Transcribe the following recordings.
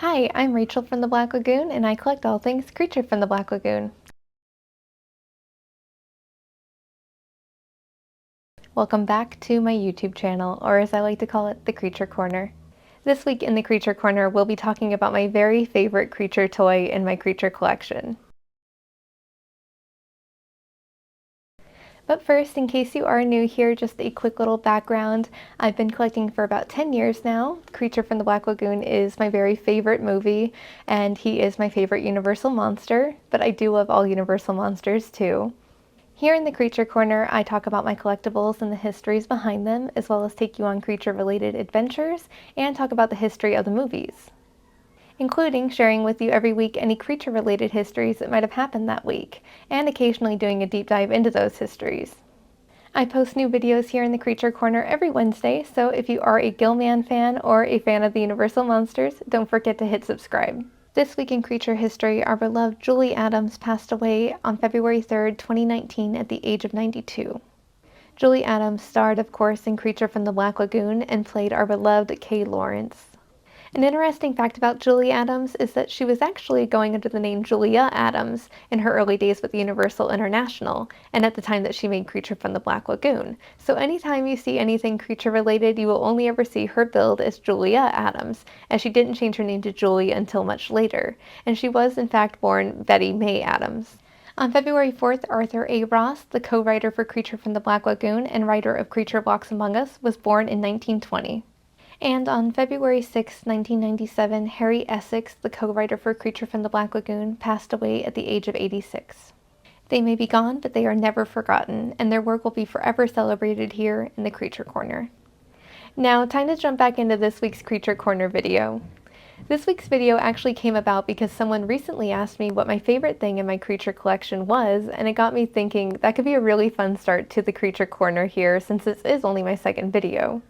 Hi, I'm Rachel from the Black Lagoon, and I collect all things creature from the Black Lagoon. Welcome back to my YouTube channel, or as I like to call it, the Creature Corner. This week in the Creature Corner, we'll be talking about my very favorite creature toy in my creature collection. But first, in case you are new here, just a quick little background. I've been collecting for about 10 years now. Creature from the Black Lagoon is my very favorite movie, and he is my favorite Universal monster, but I do love all Universal monsters too. Here in the Creature Corner, I talk about my collectibles and the histories behind them, as well as take you on creature-related adventures, and talk about the history of the movies, including sharing with you every week any creature-related histories that might have happened that week, and occasionally doing a deep dive into those histories. I post new videos here in the Creature Corner every Wednesday, so if you are a Gilman fan or a fan of the Universal Monsters, don't forget to hit subscribe. This week in creature history, our beloved Julie Adams passed away on February 3rd, 2019 at the age of 92. Julie Adams starred, of course, in Creature from the Black Lagoon and played our beloved Kay Lawrence. An interesting fact about Julie Adams is that she was actually going under the name Julia Adams in her early days with Universal International, and at the time that she made Creature from the Black Lagoon. So anytime you see anything creature related, you will only ever see her billed as Julia Adams, as she didn't change her name to Julie until much later, and she was in fact born Betty Mae Adams. On February 4th, Arthur A. Ross, the co-writer for Creature from the Black Lagoon and writer of Creature Walks Among Us, was born in 1920. And on February 6, 1997, Harry Essex, the co-writer for Creature from the Black Lagoon, passed away at the age of 86. They may be gone, but they are never forgotten, and their work will be forever celebrated here in the Creature Corner. Now, time to jump back into this week's Creature Corner video. This week's video actually came about because someone recently asked me what my favorite thing in my creature collection was, and it got me thinking that could be a really fun start to the Creature Corner here, since this is only my second video.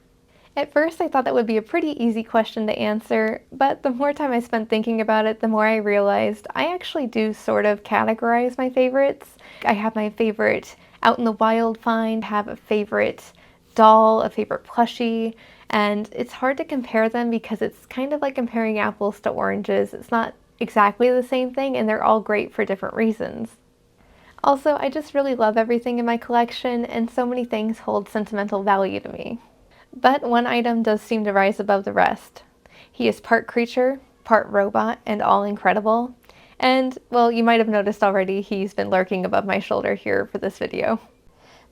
At first, I thought that would be a pretty easy question to answer, but the more time I spent thinking about it, the more I realized I actually do sort of categorize my favorites. I have my favorite out in the wild find, have a favorite doll, a favorite plushie, and it's hard to compare them because it's kind of like comparing apples to oranges. It's not exactly the same thing, and they're all great for different reasons. Also, I just really love everything in my collection, and so many things hold sentimental value to me. But one item does seem to rise above the rest. He is part creature, part robot, and all incredible. And, well, you might have noticed already he's been lurking above my shoulder here for this video.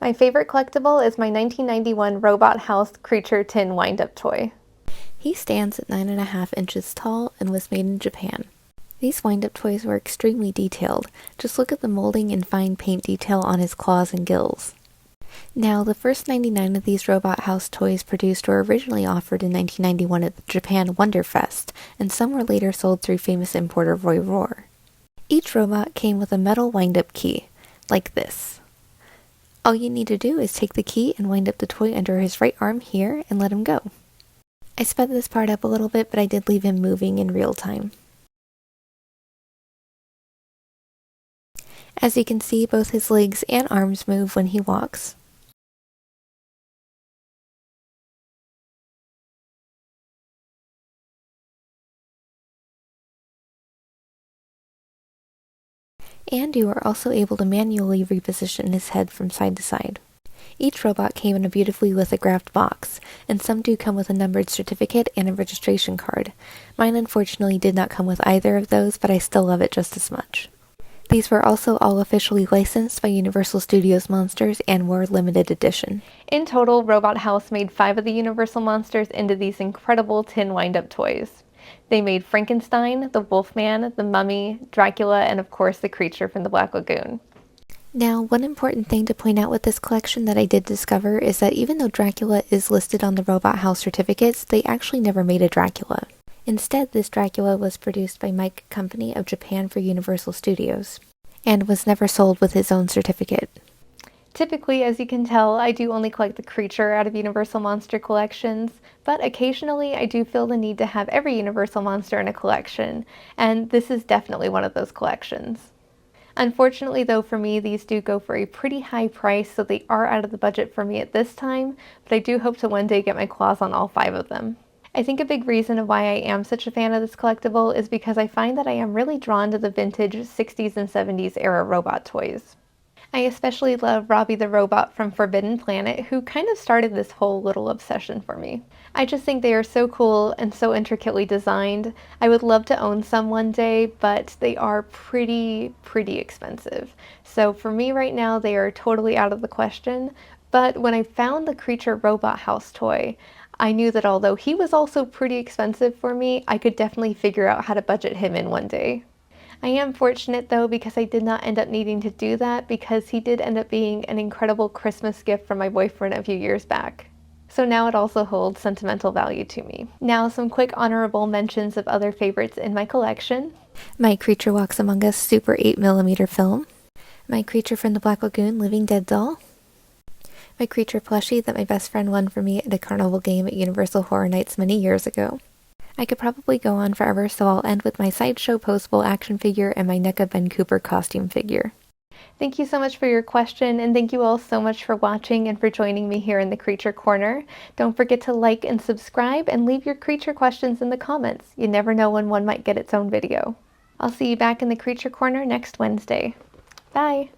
My favorite collectible is my 1991 Robot House Creature Tin Wind-Up toy. He stands at 9.5 inches tall and was made in Japan. These wind-up toys were extremely detailed. Just look at the molding and fine paint detail on his claws and gills. Now, the first 99 of these Robot House toys produced were originally offered in 1991 at the Japan Wonderfest, and some were later sold through famous importer Roy Rohr. Each robot came with a metal wind-up key, like this. All you need to do is take the key and wind up the toy under his right arm here and let him go. I sped this part up a little bit, but I did leave him moving in real time. As you can see, both his legs and arms move when he walks. And you are also able to manually reposition his head from side to side. Each robot came in a beautifully lithographed box, and some do come with a numbered certificate and a registration card. Mine unfortunately did not come with either of those, but I still love it just as much. These were also all officially licensed by Universal Studios Monsters and were limited edition. In total, Robot House made 5 of the Universal Monsters into these incredible tin wind-up toys. They made Frankenstein, the Wolfman, the Mummy, Dracula, and of course the Creature from the Black Lagoon. Now, one important thing to point out with this collection that I did discover is that even though Dracula is listed on the Robot House certificates, they actually never made a Dracula. Instead, this Dracula was produced by Mike Company of Japan for Universal Studios, and was never sold with his own certificate. Typically, as you can tell, I do only collect the creature out of Universal Monster collections, but occasionally I do feel the need to have every Universal Monster in a collection, and this is definitely one of those collections. Unfortunately though, for me, these do go for a pretty high price, so they are out of the budget for me at this time, but I do hope to one day get my claws on all 5 of them. I think a big reason of why I am such a fan of this collectible is because I find that I am really drawn to the vintage 60s and 70s era robot toys. I especially love Robbie the Robot from Forbidden Planet, who kind of started this whole little obsession for me. I just think they are so cool and so intricately designed. I would love to own some one day, but they are pretty expensive. So for me right now, they are totally out of the question. But when I found the Creature Robot House toy, I knew that although he was also pretty expensive for me, I could definitely figure out how to budget him in one day. I am fortunate though because I did not end up needing to do that because he did end up being an incredible Christmas gift from my boyfriend a few years back. So now it also holds sentimental value to me. Now some quick honorable mentions of other favorites in my collection. My Creature Walks Among Us Super 8mm film. My Creature from the Black Lagoon Living Dead doll. My Creature plushie that my best friend won for me at a carnival game at Universal Horror Nights many years ago. I could probably go on forever, so I'll end with my Sideshow Postable action figure and my NECA Ben Cooper costume figure. Thank you so much for your question, and thank you all so much for watching and for joining me here in the Creature Corner. Don't forget to like and subscribe and leave your creature questions in the comments. You never know when one might get its own video. I'll see you back in the Creature Corner next Wednesday. Bye!